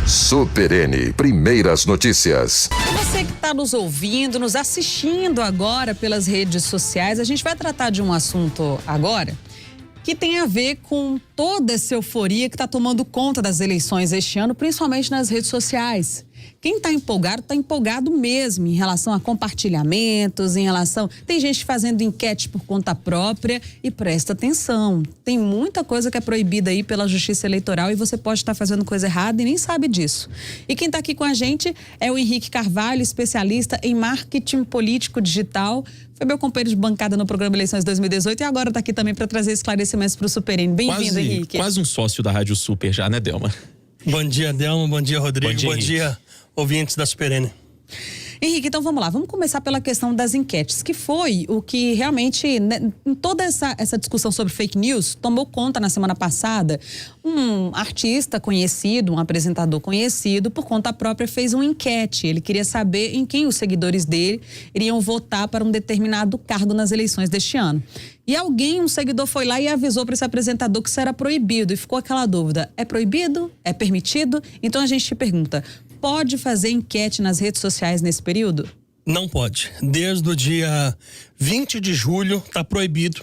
Super N, primeiras notícias. Você que está nos ouvindo, nos assistindo agora pelas redes sociais, a gente vai tratar de um assunto agora que tem a ver com toda essa euforia que está tomando conta das eleições este ano, principalmente nas redes sociais. Quem está empolgado mesmo em relação a compartilhamentos, em relação... Tem gente fazendo enquete por conta própria e presta atenção. Tem muita coisa que é proibida aí pela Justiça Eleitoral e você pode estar fazendo coisa errada e nem sabe disso. E quem está aqui com a gente é o Henrique Carvalho, especialista em marketing político digital. Foi meu companheiro de bancada no programa Eleições 2018 e agora está aqui também para trazer esclarecimentos para o Super N. Bem-vindo, Henrique. Quase um sócio da Rádio Super já, né, Delma? Bom dia, Delma. Bom dia, Rodrigo. Bom dia, ouvintes da Super N. Henrique, então vamos lá. Vamos começar pela questão das enquetes, que foi o que realmente, né, em toda essa discussão sobre fake news, tomou conta na semana passada. Um artista conhecido, um apresentador conhecido, por conta própria, fez uma enquete. Ele queria saber em quem os seguidores dele iriam votar para um determinado cargo nas eleições deste ano. E um seguidor foi lá e avisou para esse apresentador que isso era proibido. E ficou aquela dúvida, é proibido? É permitido? Então a gente te pergunta, pode fazer enquete nas redes sociais nesse período? Não pode. Desde o dia 20 de julho está proibido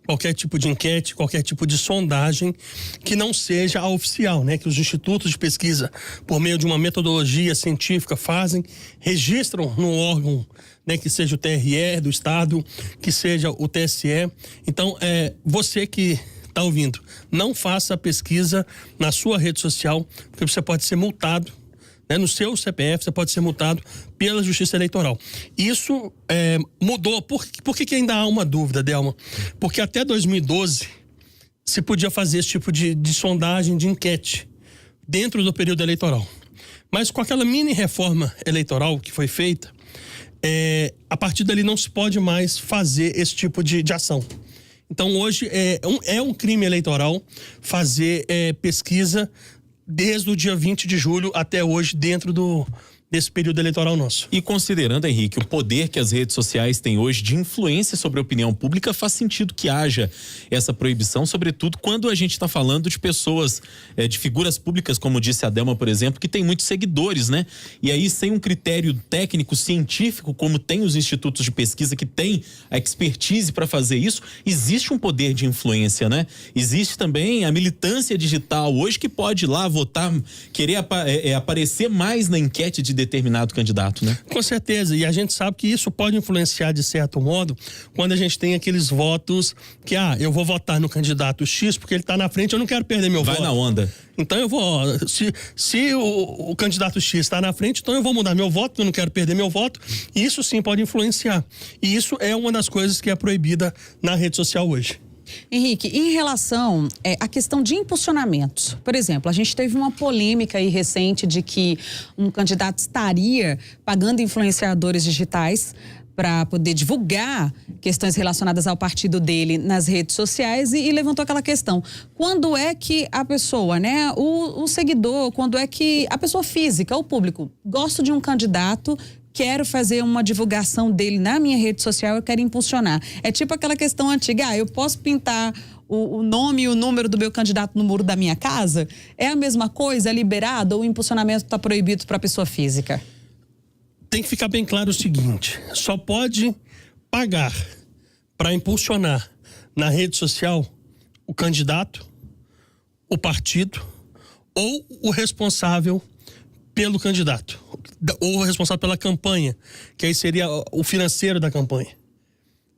qualquer tipo de enquete, qualquer tipo de sondagem que não seja a oficial, né? Que os institutos de pesquisa, por meio de uma metodologia científica, fazem, registram no órgão, né? Que seja o TRE do Estado, que seja o TSE. Então, você que está ouvindo, não faça a pesquisa na sua rede social, porque você pode ser multado. No seu CPF, você pode ser multado pela Justiça Eleitoral. Isso mudou. Por que ainda há uma dúvida, Delma? Porque até 2012 se podia fazer esse tipo de sondagem, de enquete, dentro do período eleitoral. Mas com aquela mini reforma eleitoral que foi feita, a partir dali não se pode mais fazer esse tipo de ação. Então hoje é um crime eleitoral fazer pesquisa desde o dia 20 de julho até hoje, dentro desse período eleitoral nosso. E considerando, Henrique, o poder que as redes sociais têm hoje de influência sobre a opinião pública, faz sentido que haja essa proibição, sobretudo quando a gente está falando de pessoas, de figuras públicas, como disse a Delma, por exemplo, que tem muitos seguidores, né? E aí, sem um critério técnico, científico, como tem os institutos de pesquisa que têm a expertise para fazer isso, existe um poder de influência, né? Existe também a militância digital hoje que pode ir lá votar, querer aparecer mais na enquete de determinado candidato, né? Com certeza, e a gente sabe que isso pode influenciar de certo modo quando a gente tem aqueles votos que, eu vou votar no candidato X porque ele está na frente, eu não quero perder meu voto. Vai na onda. Então eu vou, se o candidato X está na frente, então eu vou mudar meu voto, eu não quero perder meu voto, e isso sim pode influenciar. E isso é uma das coisas que é proibida na rede social hoje. Henrique, em relação à questão de impulsionamentos, por exemplo, a gente teve uma polêmica aí recente de que um candidato estaria pagando influenciadores digitais para poder divulgar questões relacionadas ao partido dele nas redes sociais e levantou aquela questão. Quando é que a pessoa, né, o seguidor, quando é que a pessoa física, o público, gosta de um candidato, quero fazer uma divulgação dele na minha rede social, eu quero impulsionar. É tipo aquela questão antiga, eu posso pintar o nome e o número do meu candidato no muro da minha casa? É a mesma coisa? É liberado ou o impulsionamento está proibido para a pessoa física? Tem que ficar bem claro o seguinte, só pode pagar para impulsionar na rede social o candidato, o partido ou o responsável pelo candidato, ou o responsável pela campanha, que aí seria o financeiro da campanha.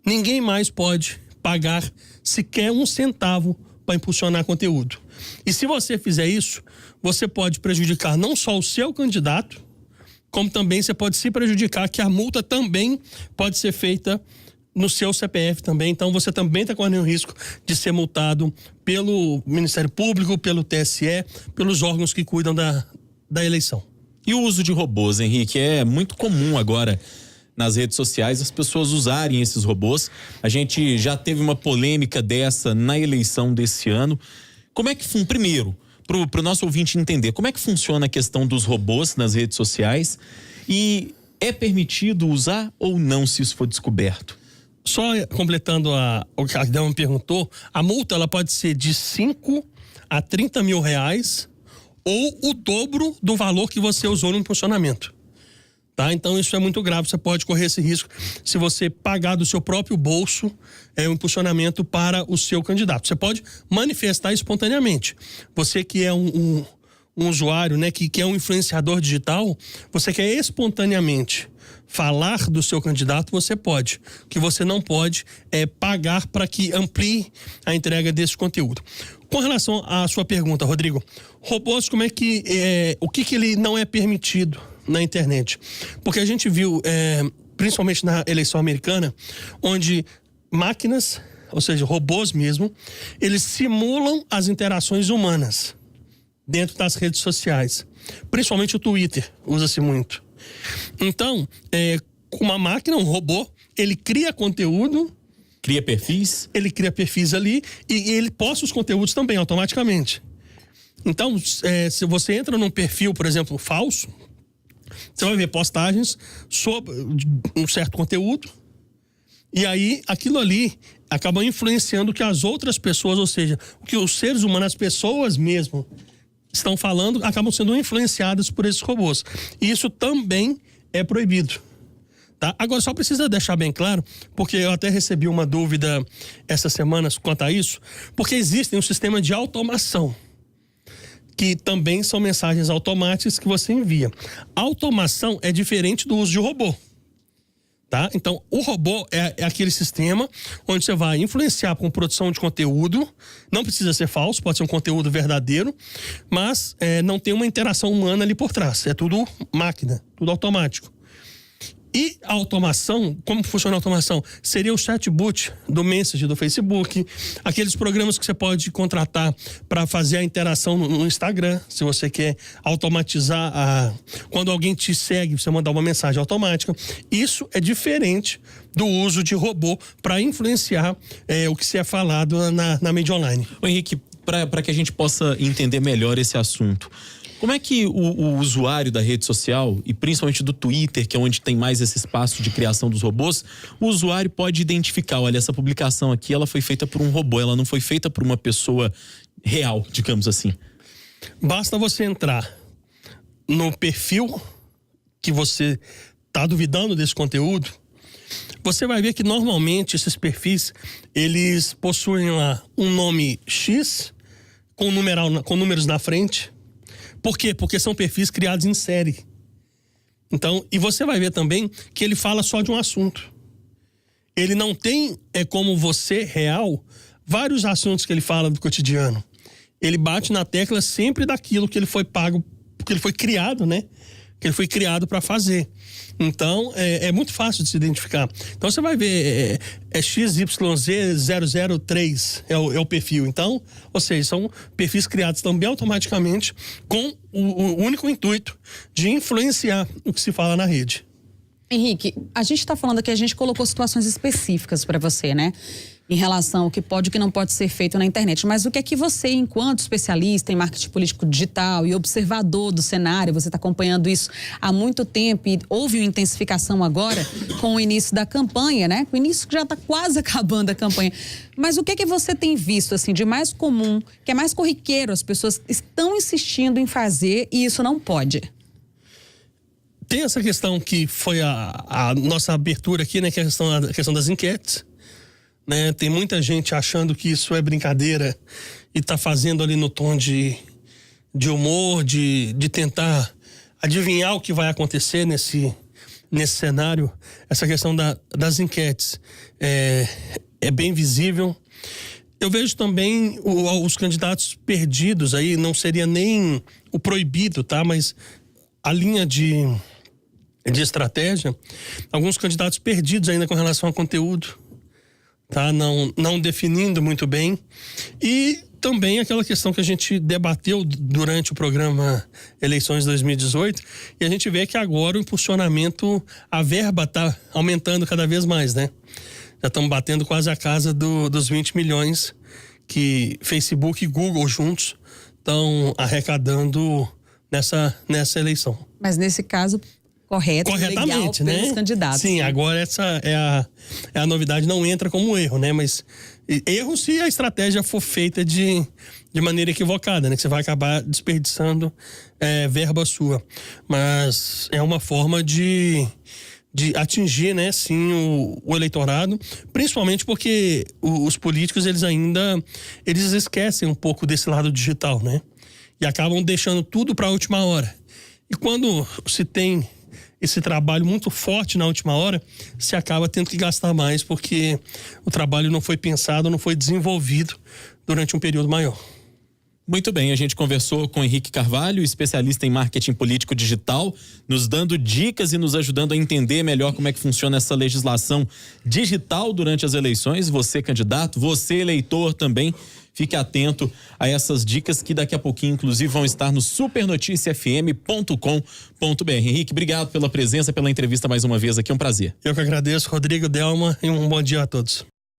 Ninguém mais pode pagar sequer um centavo para impulsionar conteúdo. E se você fizer isso, você pode prejudicar não só o seu candidato, como também você pode se prejudicar, que a multa também pode ser feita no seu CPF também. Então você também está correndo o risco de ser multado pelo Ministério Público, pelo TSE, pelos órgãos que cuidam da eleição. E o uso de robôs, Henrique, é muito comum agora nas redes sociais as pessoas usarem esses robôs. A gente já teve uma polêmica dessa na eleição desse ano. Como é que, primeiro, para o nosso ouvinte entender, como é que funciona a questão dos robôs nas redes sociais e é permitido usar ou não se isso for descoberto? Só completando o que a Delma perguntou, a multa ela pode ser de 5 a 30 mil reais ou o dobro do valor que você usou no impulsionamento. Tá? Então isso é muito grave, você pode correr esse risco se você pagar do seu próprio bolso o impulsionamento para o seu candidato. Você pode manifestar espontaneamente. Você que é um usuário, né, que é um influenciador digital, você quer espontaneamente falar do seu candidato, você pode. O que você não pode é pagar para que amplie a entrega desse conteúdo. Com relação à sua pergunta, Rodrigo, robôs, como é que o que ele não é permitido na internet? Porque a gente viu, principalmente na eleição americana, onde máquinas, ou seja, robôs mesmo, eles simulam as interações humanas dentro das redes sociais. Principalmente o Twitter usa-se muito. Então, uma máquina, um robô, ele cria conteúdo, Cria perfis? ele cria perfis ali e ele posta os conteúdos também automaticamente. Então, se você entra num perfil, por exemplo, falso, você vai ver postagens sobre um certo conteúdo e aí aquilo ali acaba influenciando o que as outras pessoas, ou seja, o que os seres humanos, as pessoas mesmo estão falando, acabam sendo influenciadas por esses robôs. E isso também é proibido. Tá? Agora, só precisa deixar bem claro, porque eu até recebi uma dúvida essas semanas quanto a isso, porque existe um sistema de automação, que também são mensagens automáticas que você envia. A automação é diferente do uso de robô. Tá? Então, o robô é aquele sistema onde você vai influenciar com produção de conteúdo, não precisa ser falso, pode ser um conteúdo verdadeiro, mas não tem uma interação humana ali por trás, é tudo máquina, tudo automático. E a automação, como funciona a automação? Seria o chatbot do Messenger do Facebook, aqueles programas que você pode contratar para fazer a interação no Instagram, se você quer automatizar quando alguém te segue, você mandar uma mensagem automática. Isso é diferente do uso de robô para influenciar o que se é falado na mídia online. Ô Henrique, para que a gente possa entender melhor esse assunto, como é que o usuário da rede social, e principalmente do Twitter, que é onde tem mais esse espaço de criação dos robôs, o usuário pode identificar, olha, essa publicação aqui, ela foi feita por um robô, ela não foi feita por uma pessoa real, digamos assim? Basta você entrar no perfil que você está duvidando desse conteúdo, você vai ver que normalmente esses perfis, eles possuem lá um nome X, com números na frente. Por quê? Porque são perfis criados em série. Então, e você vai ver também que ele fala só de um assunto. Ele não tem, como você, real, vários assuntos que ele fala do cotidiano. Ele bate na tecla sempre daquilo que ele foi pago, que ele foi criado, né? Que ele foi criado para fazer. Então, é muito fácil de se identificar. Então, você vai ver, XYZ003 é o perfil. Então, ou seja, são perfis criados também automaticamente com o único intuito de influenciar o que se fala na rede. Henrique, a gente está falando aqui, a gente colocou situações específicas para você, né? Em relação ao que pode e o que não pode ser feito na internet. Mas o que é que você, enquanto especialista em marketing político digital e observador do cenário, você está acompanhando isso há muito tempo e houve uma intensificação agora com o início da campanha, né? Com o início que já está quase acabando a campanha. Mas o que é que você tem visto, assim, de mais comum, que é mais corriqueiro, as pessoas estão insistindo em fazer e isso não pode? Tem essa questão que foi a nossa abertura aqui, né? Que é a questão das enquetes. Né? Tem muita gente achando que isso é brincadeira e tá fazendo ali no tom de humor, de tentar adivinhar o que vai acontecer nesse cenário. Essa questão das enquetes é bem visível. Eu vejo também os candidatos perdidos aí, não seria nem o proibido, tá? Mas a linha de estratégia, alguns candidatos perdidos ainda com relação ao conteúdo. Tá? Não definindo muito bem. E também aquela questão que a gente debateu durante o programa Eleições 2018, e a gente vê que agora o impulsionamento, a verba está aumentando cada vez mais, né? Já estamos batendo quase a casa dos 20 milhões que Facebook e Google juntos estão arrecadando nessa eleição. Mas nesse caso, correta e legal corretamente, né? pelos candidatos. Sim, agora essa é a novidade, não entra como erro, né? Mas erro se a estratégia for feita de maneira equivocada, né? Que você vai acabar desperdiçando verba sua. Mas é uma forma de atingir, né, sim, o eleitorado, principalmente porque os políticos, eles esquecem um pouco desse lado digital, né? E acabam deixando tudo para a última hora. E quando se tem esse trabalho muito forte na última hora, se acaba tendo que gastar mais porque o trabalho não foi pensado, não foi desenvolvido durante um período maior. Muito bem, a gente conversou com Henrique Carvalho, especialista em marketing político digital, nos dando dicas e nos ajudando a entender melhor como é que funciona essa legislação digital durante as eleições. Você, candidato, você, eleitor também, fique atento a essas dicas que daqui a pouquinho, inclusive, vão estar no supernoticiafm.com.br. Henrique, obrigado pela presença, pela entrevista mais uma vez aqui, é um prazer. Eu que agradeço, Rodrigo, Delma, e um bom dia a todos.